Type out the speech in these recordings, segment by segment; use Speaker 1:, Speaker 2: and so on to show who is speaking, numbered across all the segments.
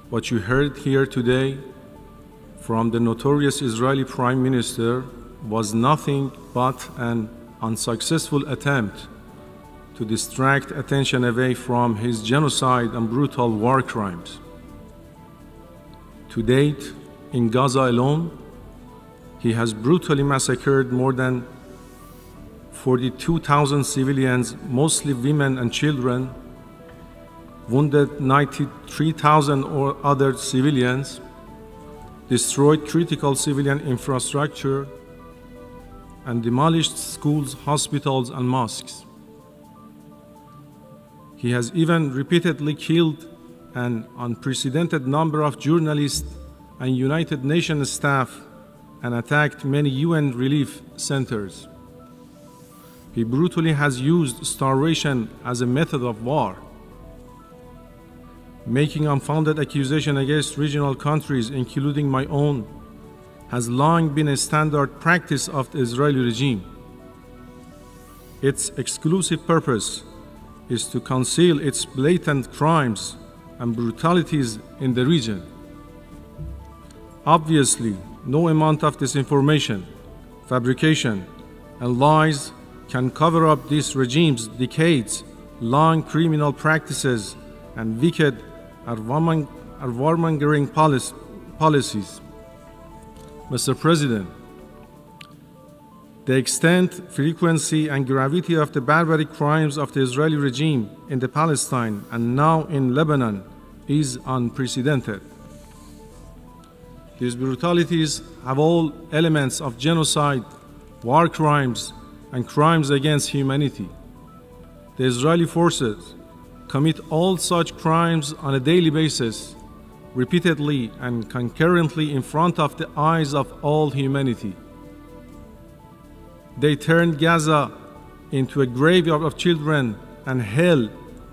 Speaker 1: What you heard here today from the notorious Israeli Prime Minister was nothing but an unsuccessful attempt to distract attention away from his genocide and brutal war crimes. To date, in Gaza alone, he has brutally massacred more than 42,000 civilians, mostly women and children, wounded 93,000 or other civilians, destroyed critical civilian infrastructure, and demolished schools, hospitals, and mosques. He has even repeatedly killed an unprecedented number of journalists and United Nations staff and attacked many UN relief centers. He brutally has used starvation as a method of war, making unfounded accusations against regional countries, including my own, has long been a standard practice of the Israeli regime. Its exclusive purpose is to conceal its blatant crimes and brutalities in the region. Obviously, no amount of disinformation, fabrication, and lies can cover up this regime's decades-long criminal practices and wicked warmongering policies. Mr. President, the extent, frequency, and gravity of the barbaric crimes of the Israeli regime in the Palestine and now in Lebanon is unprecedented. These brutalities have all elements of genocide, war crimes, and crimes against humanity. The Israeli forces commit all such crimes on a daily basis, repeatedly and concurrently in front of the eyes of all humanity. They turned Gaza into a graveyard of children and hell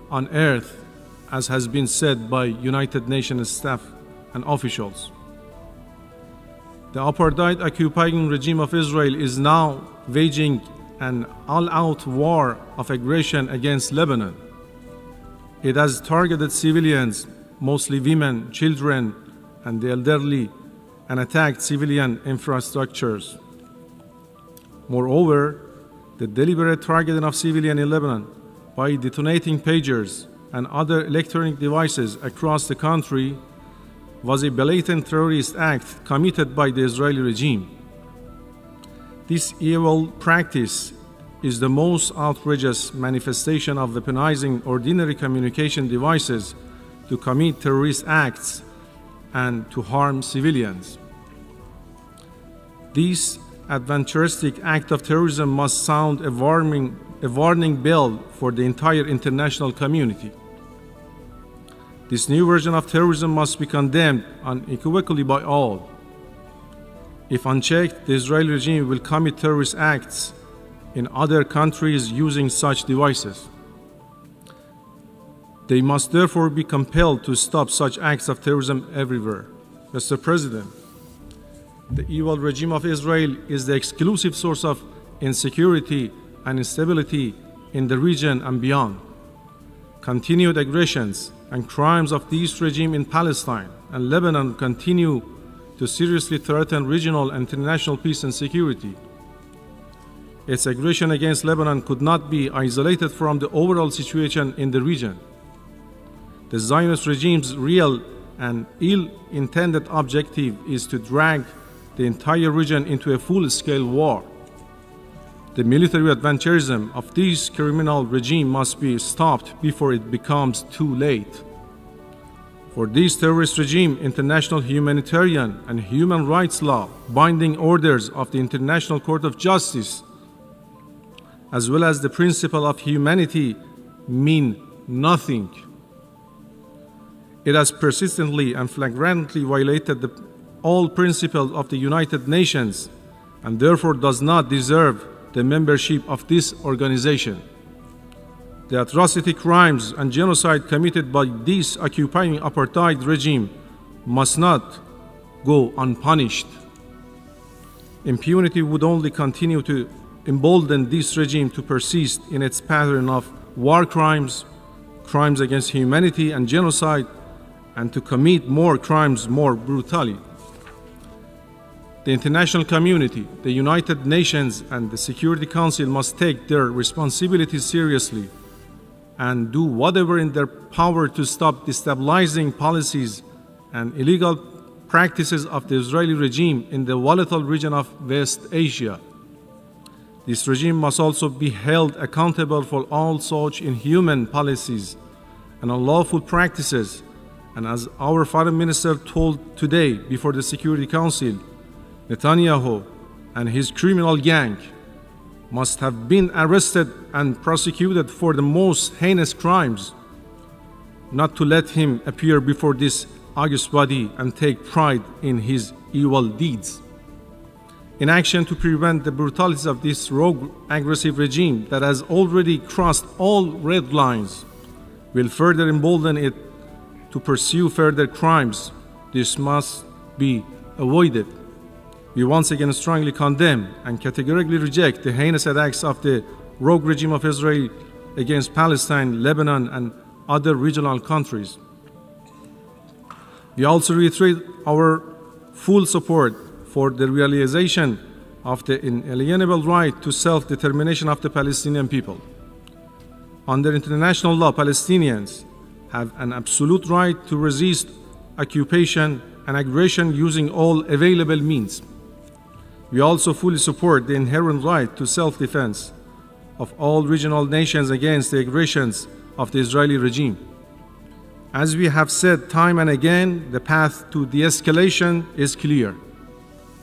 Speaker 1: on earth, as has been said by United Nations staff and officials. The apartheid occupying regime of Israel is now waging an all-out war of aggression against Lebanon. It has targeted civilians, mostly women, children, and the elderly, and attacked civilian infrastructures. Moreover, the deliberate targeting of civilians in Lebanon by detonating pagers and other electronic devices across the country was a blatant terrorist act committed by the Israeli regime. This evil practice is the most outrageous manifestation of weaponizing ordinary communication devices to commit terrorist acts and to harm civilians. This adventuristic act of terrorism must sound a warning bell for the entire international community. This new version of terrorism must be condemned unequivocally by all. If unchecked, the Israeli regime will commit terrorist acts in other countries using such devices. They must therefore be compelled to stop such acts of terrorism everywhere. Mr. President, the evil regime of Israel is the exclusive source of insecurity and instability in the region and beyond. Continued aggressions and crimes of this regime in Palestine and Lebanon continue to seriously threaten regional and international peace and security. Its aggression against Lebanon could not be isolated from the overall situation in the region. The Zionist regime's real and ill-intended objective is to drag the entire region into a full-scale war. The military adventurism of this criminal regime must be stopped before it becomes too late. For this terrorist regime, international humanitarian and human rights law, binding orders of the International Court of Justice, as well as the principle of humanity, mean nothing. It has persistently and flagrantly violated all principles of the United Nations and therefore does not deserve the membership of this organization. The atrocity, crimes, and genocide committed by this occupying apartheid regime must not go unpunished. Impunity would only continue to embolden this regime to persist in its pattern of war crimes, crimes against humanity, and genocide, and to commit more crimes more brutally. The international community, the United Nations, and the Security Council must take their responsibilities seriously and do whatever in their power to stop destabilizing policies and illegal practices of the Israeli regime in the volatile region of West Asia. This regime must also be held accountable for all such inhuman policies and unlawful practices. And as our Foreign Minister told today before the Security Council, Netanyahu and his criminal gang must have been arrested and prosecuted for the most heinous crimes, not to let him appear before this august body and take pride in his evil deeds. In action to prevent the brutalities of this rogue, aggressive regime that has already crossed all red lines, will further embolden it to pursue further crimes. This must be avoided. We once again strongly condemn and categorically reject the heinous attacks of the rogue regime of Israel against Palestine, Lebanon, and other regional countries. We also reiterate our full support for the realization of the inalienable right to self-determination of the Palestinian people. Under international law, Palestinians have an absolute right to resist occupation and aggression using all available means. We also fully support the inherent right to self-defense of all regional nations against the aggressions of the Israeli regime. As we have said time and again, the path to de-escalation is clear.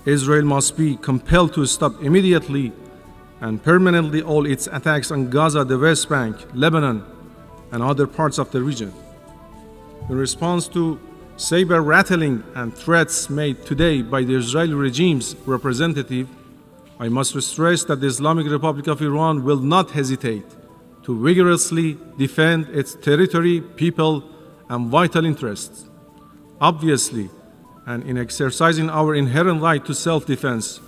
Speaker 1: Israel must be compelled to stop immediately and permanently all its attacks on Gaza, the West Bank, Lebanon, and other parts of the region. In response to saber-rattling and threats made today by the Israeli regime's representative, I must stress that the Islamic Republic of Iran will not hesitate to vigorously defend its territory, people, and vital interests. Obviously, and in exercising our inherent right to self-defense,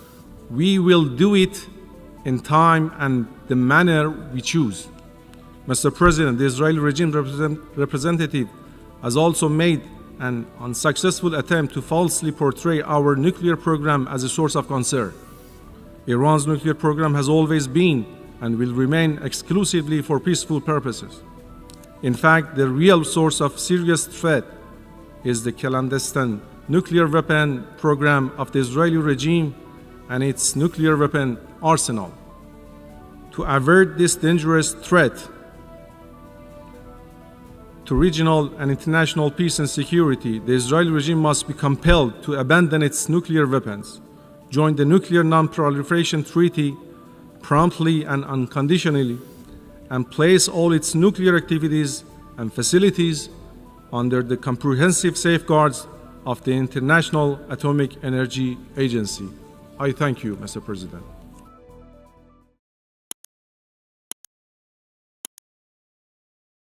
Speaker 1: we will do it in time and the manner we choose. Mr. President, the Israeli regime representative has also made an unsuccessful attempt to falsely portray our nuclear program as a source of concern. Iran's nuclear program has always been and will remain exclusively for peaceful purposes. In fact, the real source of serious threat is the clandestine nuclear weapon program of the Israeli regime and its nuclear weapon arsenal. To avert this dangerous threat to regional and international peace and security, the Israeli regime must be compelled to abandon its nuclear weapons, join the Nuclear Non-Proliferation Treaty promptly and unconditionally, and place all its nuclear activities and facilities under the comprehensive safeguards of the International Atomic Energy Agency. I thank you, Mr. President.